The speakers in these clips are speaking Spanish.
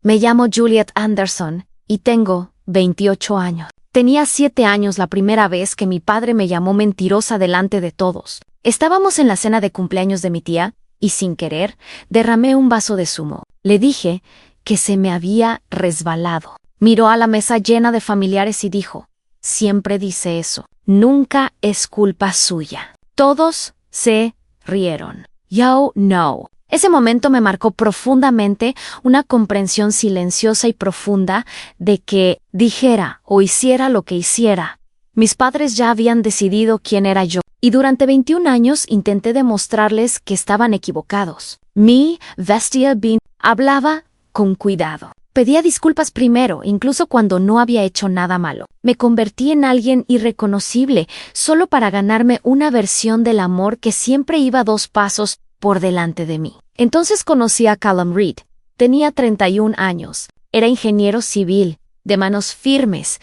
Me llamo Juliet Anderson y tengo 28 años. Tenía 7 años la primera vez que mi padre me llamó mentirosa delante de todos. Estábamos en la cena de cumpleaños de mi tía y, sin querer, derramé un vaso de zumo. Le dije que se me había resbalado. Miró a la mesa llena de familiares y dijo: «Siempre dice eso. Nunca es culpa suya». Todos se rieron. Yo no. Ese momento me marcó profundamente, una comprensión silenciosa y profunda de que, dijera o hiciera lo que hiciera, mis padres ya habían decidido quién era yo, y durante 21 años intenté demostrarles que estaban equivocados. Mi Vestia Bean hablaba con cuidado. Pedía disculpas primero, incluso cuando no había hecho nada malo. Me convertí en alguien irreconocible, solo para ganarme una versión del amor que siempre iba 2 pasos por delante de mí. Entonces conocí a Callum Reed. Tenía 31 años. Era ingeniero civil, de manos firmes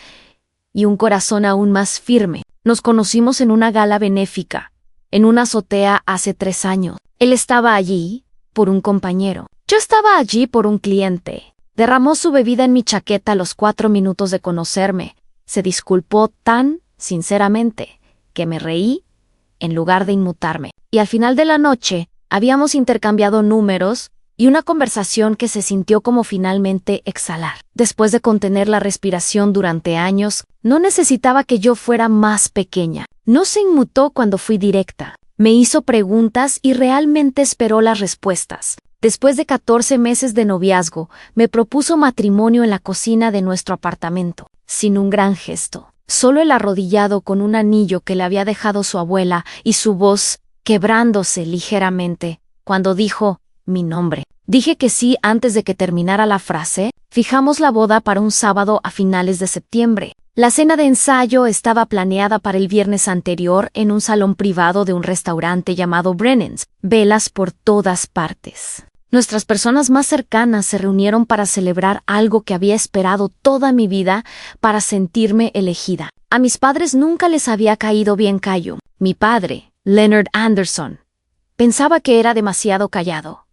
y un corazón aún más firme. Nos conocimos en una gala benéfica, en una azotea hace 3 años. Él estaba allí por un compañero. Yo estaba allí por un cliente. Derramó su bebida en mi chaqueta a los 4 minutos de conocerme. Se disculpó tan sinceramente que me reí en lugar de inmutarme. Y al final de la noche habíamos intercambiado números y una conversación que se sintió como finalmente exhalar. Después de contener la respiración durante años, no necesitaba que yo fuera más pequeña. No se inmutó cuando fui directa. Me hizo preguntas y realmente esperó las respuestas. Después de 14 meses de noviazgo, me propuso matrimonio en la cocina de nuestro apartamento, sin un gran gesto. Solo el arrodillado con un anillo que le había dejado su abuela y su voz quebrándose ligeramente cuando dijo mi nombre. Dije que sí antes de que terminara la frase. Fijamos la boda para un sábado a finales de septiembre. La cena de ensayo estaba planeada para el viernes anterior en un salón privado de un restaurante llamado Brennan's. Velas por todas partes. Nuestras personas más cercanas se reunieron para celebrar algo que había esperado toda mi vida para sentirme elegida. A mis padres nunca les había caído bien Callum. Mi padre, Leonard Anderson, pensaba que era demasiado callado,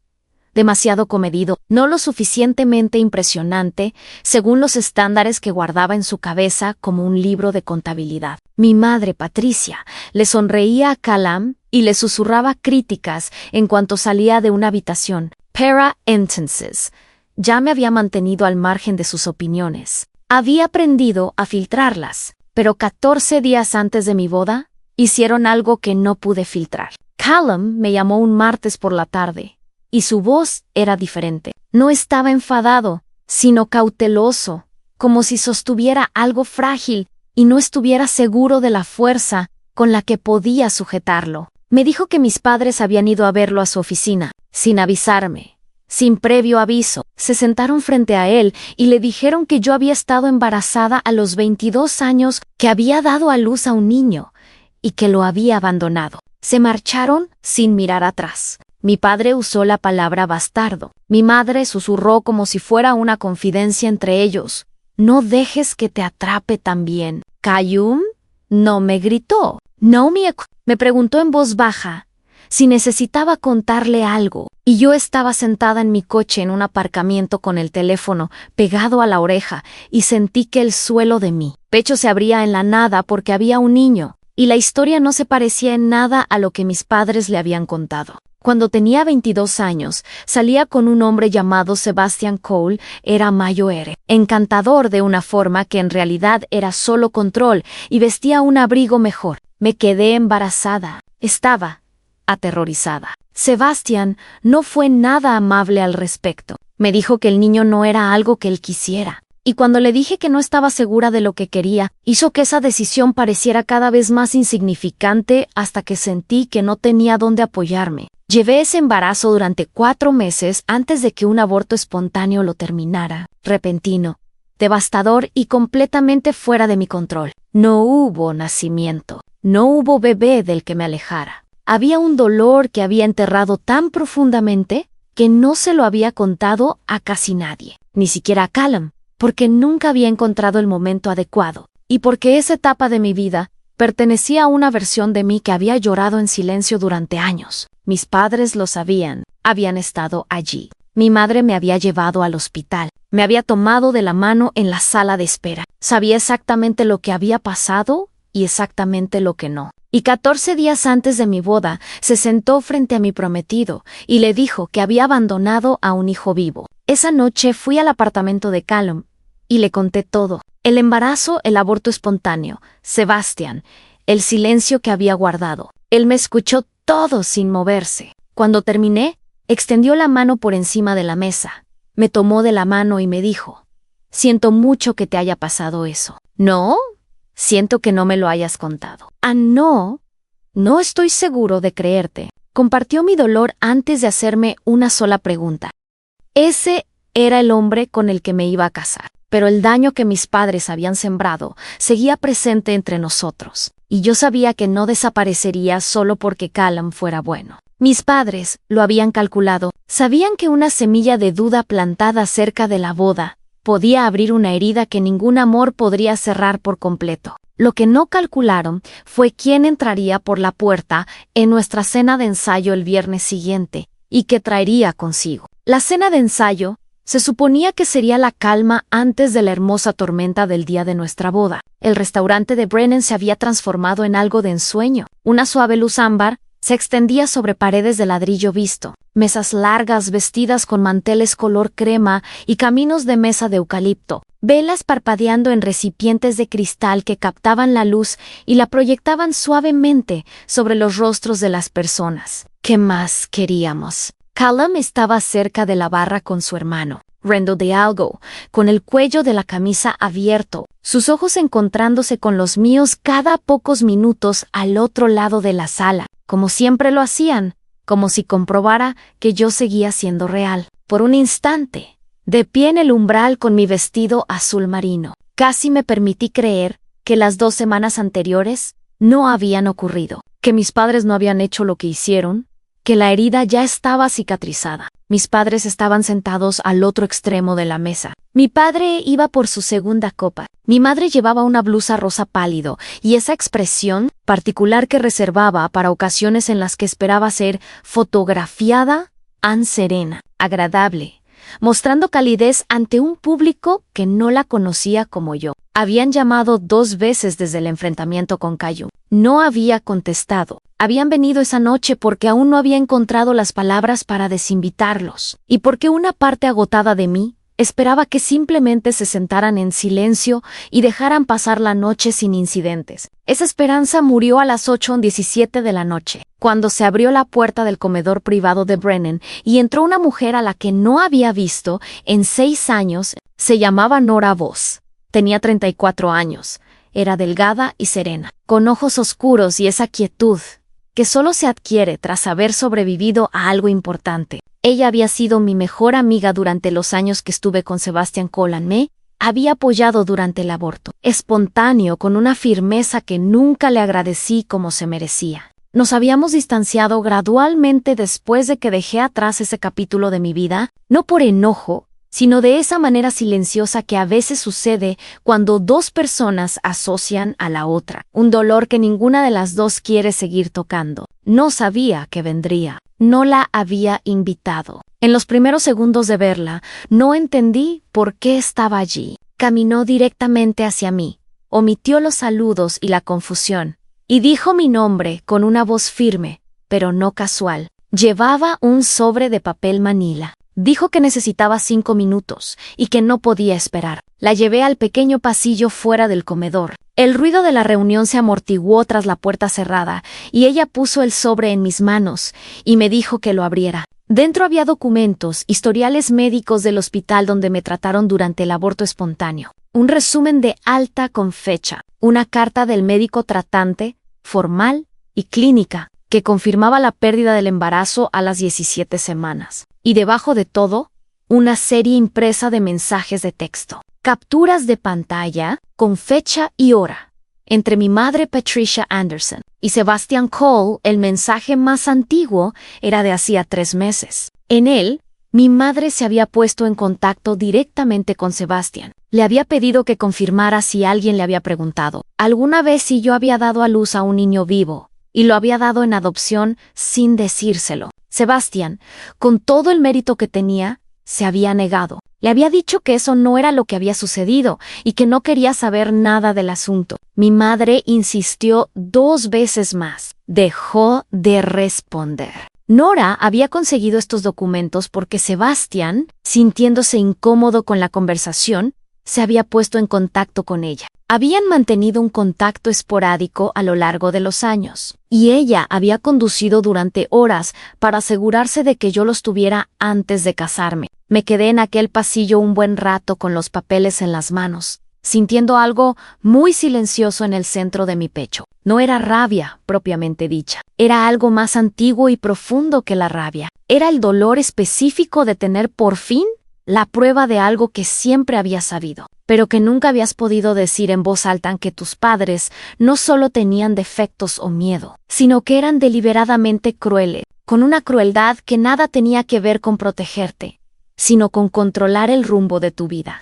demasiado comedido, no lo suficientemente impresionante según los estándares que guardaba en su cabeza como un libro de contabilidad. Mi madre, Patricia, le sonreía a Callum y le susurraba críticas en cuanto salía de una habitación. Para entonces, ya me había mantenido al margen de sus opiniones. Había aprendido a filtrarlas, pero 14 días antes de mi boda, hicieron algo que no pude filtrar. Callum me llamó un martes por la tarde, y su voz era diferente. No estaba enfadado, sino cauteloso, como si sostuviera algo frágil y no estuviera seguro de la fuerza con la que podía sujetarlo. Me dijo que mis padres habían ido a verlo a su oficina, sin avisarme, sin previo aviso. Se sentaron frente a él y le dijeron que yo había estado embarazada a los 22 años, que había dado a luz a un niño y que lo había abandonado. Se marcharon sin mirar atrás. Mi padre usó la palabra bastardo. Mi madre susurró como si fuera una confidencia entre ellos: «No dejes que te atrape también». «Callum», no me gritó. «No me preguntó en voz baja si necesitaba contarle algo, y yo estaba sentada en mi coche en un aparcamiento con el teléfono pegado a la oreja y sentí que el suelo de mi pecho se abría en la nada porque había un niño, y la historia no se parecía en nada a lo que mis padres le habían contado. Cuando tenía 22 años, salía con un hombre llamado Sebastian Cole. Era mayor, encantador de una forma que en realidad era solo control, y vestía un abrigo mejor. Me quedé embarazada. Estaba aterrorizada. Sebastian no fue nada amable al respecto. Me dijo que el niño no era algo que él quisiera. Y cuando le dije que no estaba segura de lo que quería, hizo que esa decisión pareciera cada vez más insignificante hasta que sentí que no tenía dónde apoyarme. Llevé ese embarazo durante 4 meses antes de que un aborto espontáneo lo terminara. Repentino, devastador y completamente fuera de mi control. No hubo nacimiento. No hubo bebé del que me alejara. Había un dolor que había enterrado tan profundamente que no se lo había contado a casi nadie, ni siquiera a Callum, porque nunca había encontrado el momento adecuado, y porque esa etapa de mi vida pertenecía a una versión de mí que había llorado en silencio durante años. Mis padres lo sabían, habían estado allí. Mi madre me había llevado al hospital. Me había tomado de la mano en la sala de espera. Sabía exactamente lo que había pasado y exactamente lo que no. Y 14 días antes de mi boda, se sentó frente a mi prometido y le dijo que había abandonado a un hijo vivo. Esa noche fui al apartamento de Callum y le conté todo. El embarazo, el aborto espontáneo, Sebastian, el silencio que había guardado. Él me escuchó todo sin moverse. Cuando terminé, extendió la mano por encima de la mesa. Me tomó de la mano y me dijo: «Siento mucho que te haya pasado eso». «¿No? Siento que no me lo hayas contado». «Ah, no. No estoy seguro de creerte». Compartió mi dolor antes de hacerme una sola pregunta. Ese era el hombre con el que me iba a casar, pero el daño que mis padres habían sembrado seguía presente entre nosotros, y yo sabía que no desaparecería solo porque Callum fuera bueno. Mis padres lo habían calculado, sabían que una semilla de duda plantada cerca de la boda podía abrir una herida que ningún amor podría cerrar por completo. Lo que no calcularon fue quién entraría por la puerta en nuestra cena de ensayo el viernes siguiente y qué traería consigo. La cena de ensayo se suponía que sería la calma antes de la hermosa tormenta del día de nuestra boda. El restaurante de Brennan se había transformado en algo de ensueño. Una suave luz ámbar se extendía sobre paredes de ladrillo visto, mesas largas vestidas con manteles color crema y caminos de mesa de eucalipto, velas parpadeando en recipientes de cristal que captaban la luz y la proyectaban suavemente sobre los rostros de las personas. ¿Qué más queríamos? Callum estaba cerca de la barra con su hermano, Randall de Algo, con el cuello de la camisa abierto, sus ojos encontrándose con los míos cada pocos minutos al otro lado de la sala, como siempre lo hacían, como si comprobara que yo seguía siendo real. Por un instante, de pie en el umbral con mi vestido azul marino, casi me permití creer que las 2 semanas anteriores no habían ocurrido, que mis padres no habían hecho lo que hicieron, que la herida ya estaba cicatrizada. Mis padres estaban sentados al otro extremo de la mesa. Mi padre iba por su segunda copa. Mi madre llevaba una blusa rosa pálido y esa expresión particular que reservaba para ocasiones en las que esperaba ser fotografiada, serena, agradable, mostrando calidez ante un público que no la conocía como yo. Habían llamado 2 veces desde el enfrentamiento con Callum. No había contestado. Habían venido esa noche porque aún no había encontrado las palabras para desinvitarlos, y porque una parte agotada de mí esperaba que simplemente se sentaran en silencio y dejaran pasar la noche sin incidentes. Esa esperanza murió a las 8:17 de la noche, cuando se abrió la puerta del comedor privado de Brennan y entró una mujer a la que no había visto en 6 años. Se llamaba Nora Voss. Tenía 34 años. Era delgada y serena, con ojos oscuros y esa quietud que solo se adquiere tras haber sobrevivido a algo importante. Ella había sido mi mejor amiga durante los años que estuve con Sebastian Collan. Me había apoyado durante el aborto, espontáneo, con una firmeza que nunca le agradecí como se merecía. Nos habíamos distanciado gradualmente después de que dejé atrás ese capítulo de mi vida, no por enojo, sino de esa manera silenciosa que a veces sucede cuando 2 personas asocian a la otra, un dolor que ninguna de las 2 quiere seguir tocando. No sabía que vendría, no la había invitado. En los primeros segundos de verla, no entendí por qué estaba allí. Caminó directamente hacia mí, omitió los saludos y la confusión, y dijo mi nombre con una voz firme, pero no casual. Llevaba un sobre de papel manila. Dijo que necesitaba 5 minutos y que no podía esperar. La llevé al pequeño pasillo fuera del comedor. El ruido de la reunión se amortiguó tras la puerta cerrada y ella puso el sobre en mis manos y me dijo que lo abriera. Dentro había documentos, historiales médicos del hospital donde me trataron durante el aborto espontáneo, un resumen de alta con fecha, una carta del médico tratante, formal y clínica, que confirmaba la pérdida del embarazo a las 17 semanas. Y debajo de todo, una serie impresa de mensajes de texto, capturas de pantalla con fecha y hora. Entre mi madre Patricia Anderson y Sebastian Cole, el mensaje más antiguo era de hacía 3 meses. En él, mi madre se había puesto en contacto directamente con Sebastian. Le había pedido que confirmara si alguien le había preguntado alguna vez si yo había dado a luz a un niño vivo, y lo había dado en adopción sin decírselo. Sebastian, con todo el mérito que tenía, se había negado. Le había dicho que eso no era lo que había sucedido y que no quería saber nada del asunto. Mi madre insistió 2 veces más. Dejó de responder. Nora había conseguido estos documentos porque Sebastián, sintiéndose incómodo con la conversación, se había puesto en contacto con ella. Habían mantenido un contacto esporádico a lo largo de los años, y ella había conducido durante horas para asegurarse de que yo los tuviera antes de casarme. Me quedé en aquel pasillo un buen rato con los papeles en las manos, sintiendo algo muy silencioso en el centro de mi pecho. No era rabia, propiamente dicha. Era algo más antiguo y profundo que la rabia. Era el dolor específico de tener por fin la prueba de algo que siempre habías sabido, pero que nunca habías podido decir en voz alta que tus padres no solo tenían defectos o miedo, sino que eran deliberadamente crueles, con una crueldad que nada tenía que ver con protegerte, sino con controlar el rumbo de tu vida.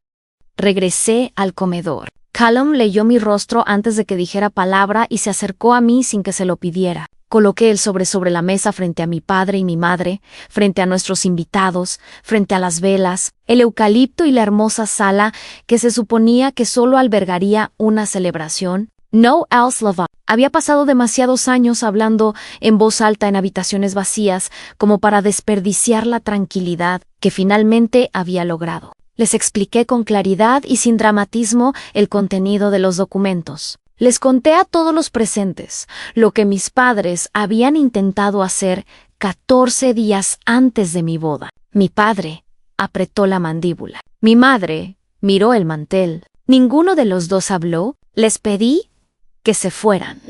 Regresé al comedor. Callum leyó mi rostro antes de que dijera palabra y se acercó a mí sin que se lo pidiera. Coloqué el sobre la mesa frente a mi padre y mi madre, frente a nuestros invitados, frente a las velas, el eucalipto y la hermosa sala que se suponía que solo albergaría una celebración. No Alslava. Había pasado demasiados años hablando en voz alta en habitaciones vacías como para desperdiciar la tranquilidad que finalmente había logrado. Les expliqué con claridad y sin dramatismo el contenido de los documentos. Les conté a todos los presentes lo que mis padres habían intentado hacer 14 días antes de mi boda. Mi padre apretó la mandíbula. Mi madre miró el mantel. Ninguno de los dos habló. Les pedí que se fueran.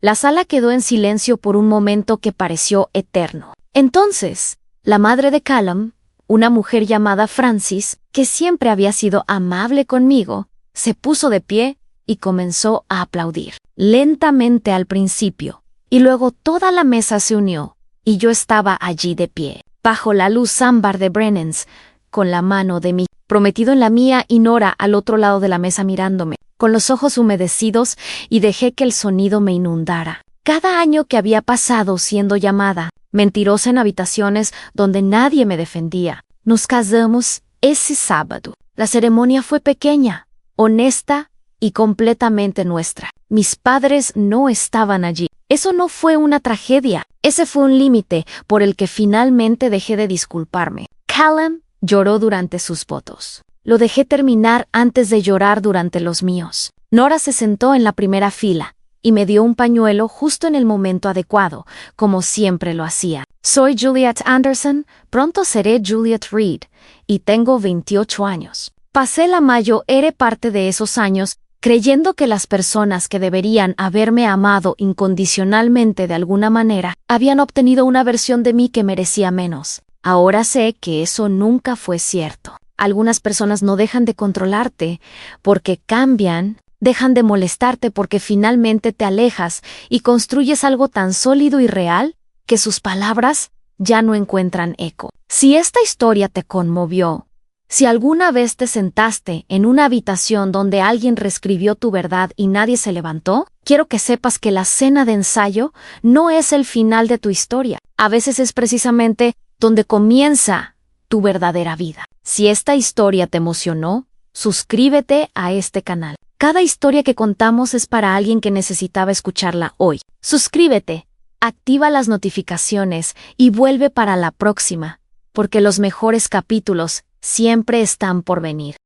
La sala quedó en silencio por un momento que pareció eterno. Entonces, la madre de Callum, una mujer llamada Francis, que siempre había sido amable conmigo, se puso de pie y comenzó a aplaudir, lentamente al principio, y luego toda la mesa se unió, y yo estaba allí de pie, bajo la luz ámbar de Brennan's, con la mano de mi prometido en la mía y Nora al otro lado de la mesa mirándome, con los ojos humedecidos, y dejé que el sonido me inundara. Cada año que había pasado siendo llamada mentirosa en habitaciones donde nadie me defendía. Nos casamos ese sábado. La ceremonia fue pequeña, honesta y completamente nuestra. Mis padres no estaban allí. Eso no fue una tragedia. Ese fue un límite por el que finalmente dejé de disculparme. Callum lloró durante sus votos. Lo dejé terminar antes de llorar durante los míos. Nora se sentó en la primera fila y me dio un pañuelo justo en el momento adecuado, como siempre lo hacía. Soy Juliet Anderson, pronto seré Juliet Reed, y tengo 28 años. Pasé la mayor parte de esos años creyendo que las personas que deberían haberme amado incondicionalmente de alguna manera habían obtenido una versión de mí que merecía menos. Ahora sé que eso nunca fue cierto. Algunas personas no dejan de controlarte porque cambian, dejan de molestarte porque finalmente te alejas y construyes algo tan sólido y real que sus palabras ya no encuentran eco. Si esta historia te conmovió, si alguna vez te sentaste en una habitación donde alguien reescribió tu verdad y nadie se levantó, quiero que sepas que la cena de ensayo no es el final de tu historia. A veces es precisamente donde comienza tu verdadera vida. Si esta historia te emocionó, suscríbete a este canal. Cada historia que contamos es para alguien que necesitaba escucharla hoy. Suscríbete, activa las notificaciones y vuelve para la próxima, porque los mejores capítulos siempre están por venir.